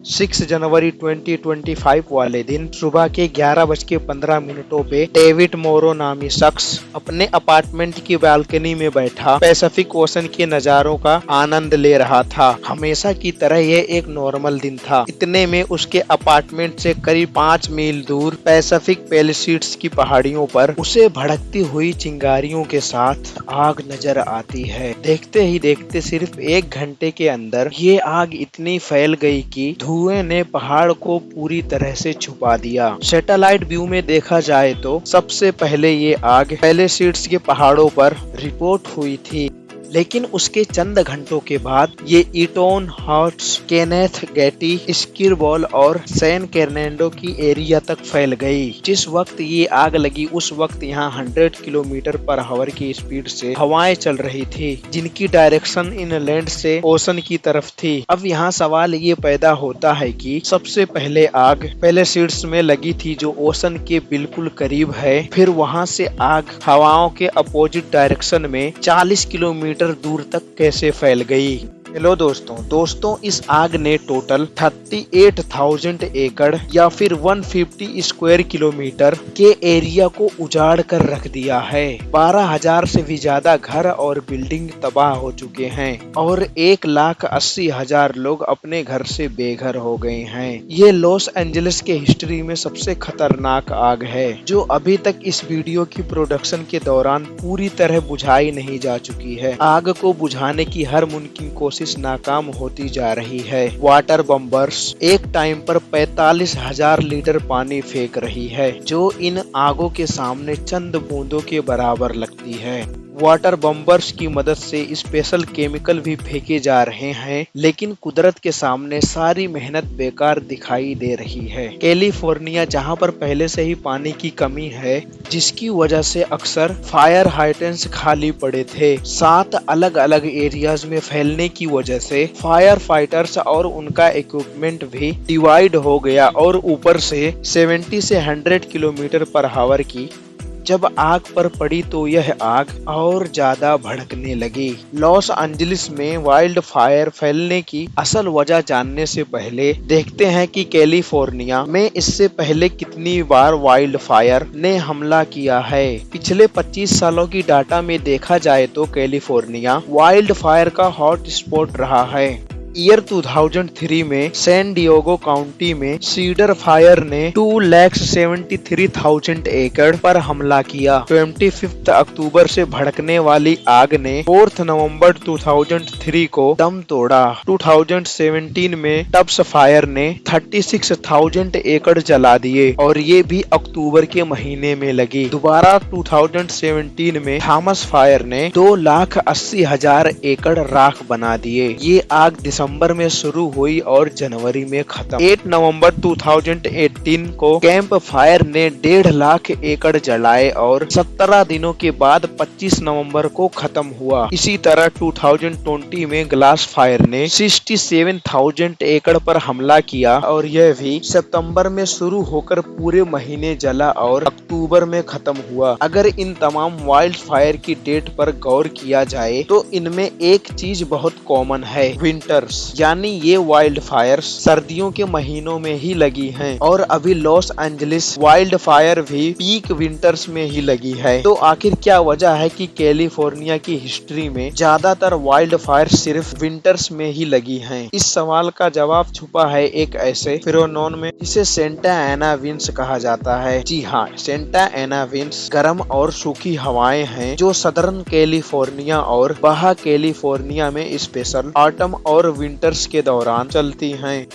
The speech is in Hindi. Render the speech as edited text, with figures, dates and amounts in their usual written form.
6 जनवरी 2025 वाले दिन सुबह के 11:15 पे डेविड मोरो नामी शख्स अपने अपार्टमेंट की बालकनी में बैठा पैसिफिक ओशन के नज़ारों का आनंद ले रहा था। हमेशा की तरह यह एक नॉर्मल दिन था। इतने में उसके अपार्टमेंट से करीब 5 मील दूर पैसिफिक पैलिसेड्स की पहाड़ियों पर उसे भड़कती हुई चिंगारियों के साथ आग नजर आती है। देखते ही देखते सिर्फ 1 घंटे के अंदर ये आग इतनी फैल गई कि धुएं ने पहाड़ को पूरी तरह से छुपा दिया। सैटेलाइट व्यू में देखा जाए तो सबसे पहले ये आग पैलिसेड्स के पहाड़ों पर रिपोर्ट हुई थी, लेकिन उसके चंद घंटों के बाद ये ईटोन हॉट्स, केनेथ गेटी, स्किरबॉल और सैन फर्नांडो की एरिया तक फैल गई। जिस वक्त ये आग लगी उस वक्त यहाँ 100 किलोमीटर पर आवर की स्पीड से हवाएं चल रही थी, जिनकी डायरेक्शन इनलैंड से ओशन की तरफ थी। अब यहाँ सवाल ये पैदा होता है कि सबसे पहले आग पैलिसेड्स में लगी थी जो ओशन के बिल्कुल करीब है, फिर वहाँ से आग हवाओं के अपोजिट डायरेक्शन में 40 किलोमीटर दूर तक कैसे फैल गई। हेलो दोस्तों इस आग ने टोटल 38,000 एकड़ या फिर 150 स्क्वायर किलोमीटर के एरिया को उजाड़ कर रख दिया है। 12,000 से भी ज्यादा घर और बिल्डिंग तबाह हो चुके हैं और 1,80,000 लोग अपने घर से बेघर हो गए हैं। ये लॉस एंजलिस के हिस्ट्री में सबसे खतरनाक आग है जो अभी तक इस वीडियो की प्रोडक्शन के दौरान पूरी तरह बुझाई नहीं जा चुकी है। आग को बुझाने की हर मुमकिन कोशिश नाकाम होती जा रही है। वाटर बम्बर्स एक टाइम पर 45,000 लीटर पानी फेंक रही है जो इन आगों के सामने चंद बूंदों के बराबर लगती है। वाटर बम्बर्स की मदद से स्पेशल केमिकल भी फेंके जा रहे हैं, लेकिन कुदरत के सामने सारी मेहनत बेकार दिखाई दे रही है। कैलिफोर्निया जहां पर पहले से ही पानी की कमी है, जिसकी वजह से अक्सर फायर हाइड्रेंट्स खाली पड़े थे, 7 अलग अलग एरियाज में फैलने की वजह से फायर फाइटर्स और उनका इक्विपमेंट भी डिवाइड हो गया और ऊपर से 70 से 100 किलोमीटर पर आवर की जब आग पर पड़ी तो यह आग और ज्यादा भड़कने लगी। लॉस एंजलिस में वाइल्ड फायर फैलने की असल वजह जानने से पहले देखते हैं कि कैलिफोर्निया में इससे पहले कितनी बार वाइल्ड फायर ने हमला किया है। पिछले 25 सालों की डाटा में देखा जाए तो कैलिफोर्निया वाइल्ड फायर का हॉट स्पॉट रहा है। ईयर 2003 में सैन डिएगो काउंटी में सीडर फायर ने 2,73,000 एकड़ पर हमला किया। 25 अक्टूबर से भड़कने वाली आग ने 4 नवंबर 2003 को दम तोड़ा। 2017 में टब्स फायर ने 36,000 एकड़ जला दिए और ये भी अक्टूबर के महीने में लगी। दोबारा 2017 में थॉमस फायर ने 2,80,000 एकड़ राख बना दिए। ये आग दिसंबर में शुरू हुई और जनवरी में खत्म। 8 नवंबर 2018 को कैंप फायर ने 1.5 लाख एकड़ जलाए और 17 दिनों के बाद 25 नवंबर को खत्म हुआ। इसी तरह 2020 में ग्लास फायर ने 67,000 एकड़ पर हमला किया और यह भी सितंबर में शुरू होकर पूरे महीने जला और अक्टूबर में खत्म हुआ। अगर इन तमाम वाइल्ड फायर की डेट पर गौर किया जाए तो इनमें एक चीज बहुत कॉमन है, विंटर्स, यानी ये वाइल्ड फायर्स सर्दियों के महीनों में ही लगी हैं और अभी लॉस एंजलिस वाइल्ड फायर भी पीक विंटर्स में ही लगी है। तो आखिर क्या वजह है कि कैलिफोर्निया की हिस्ट्री में ज्यादातर वाइल्ड फायर सिर्फ विंटर्स में ही लगी हैं? इस सवाल का जवाब छुपा है एक ऐसे फिनोमेनन में जिसे सेंटा एना विंड्स कहा जाता है। जी हाँ, सेंटा एना विंड्स गर्म और सूखी हवाएं हैं जो सदर्न कैलिफोर्निया और बाहा कैलिफोर्निया में स्पेशल ऑटम और विंटर्स के दौरान चलती हैं।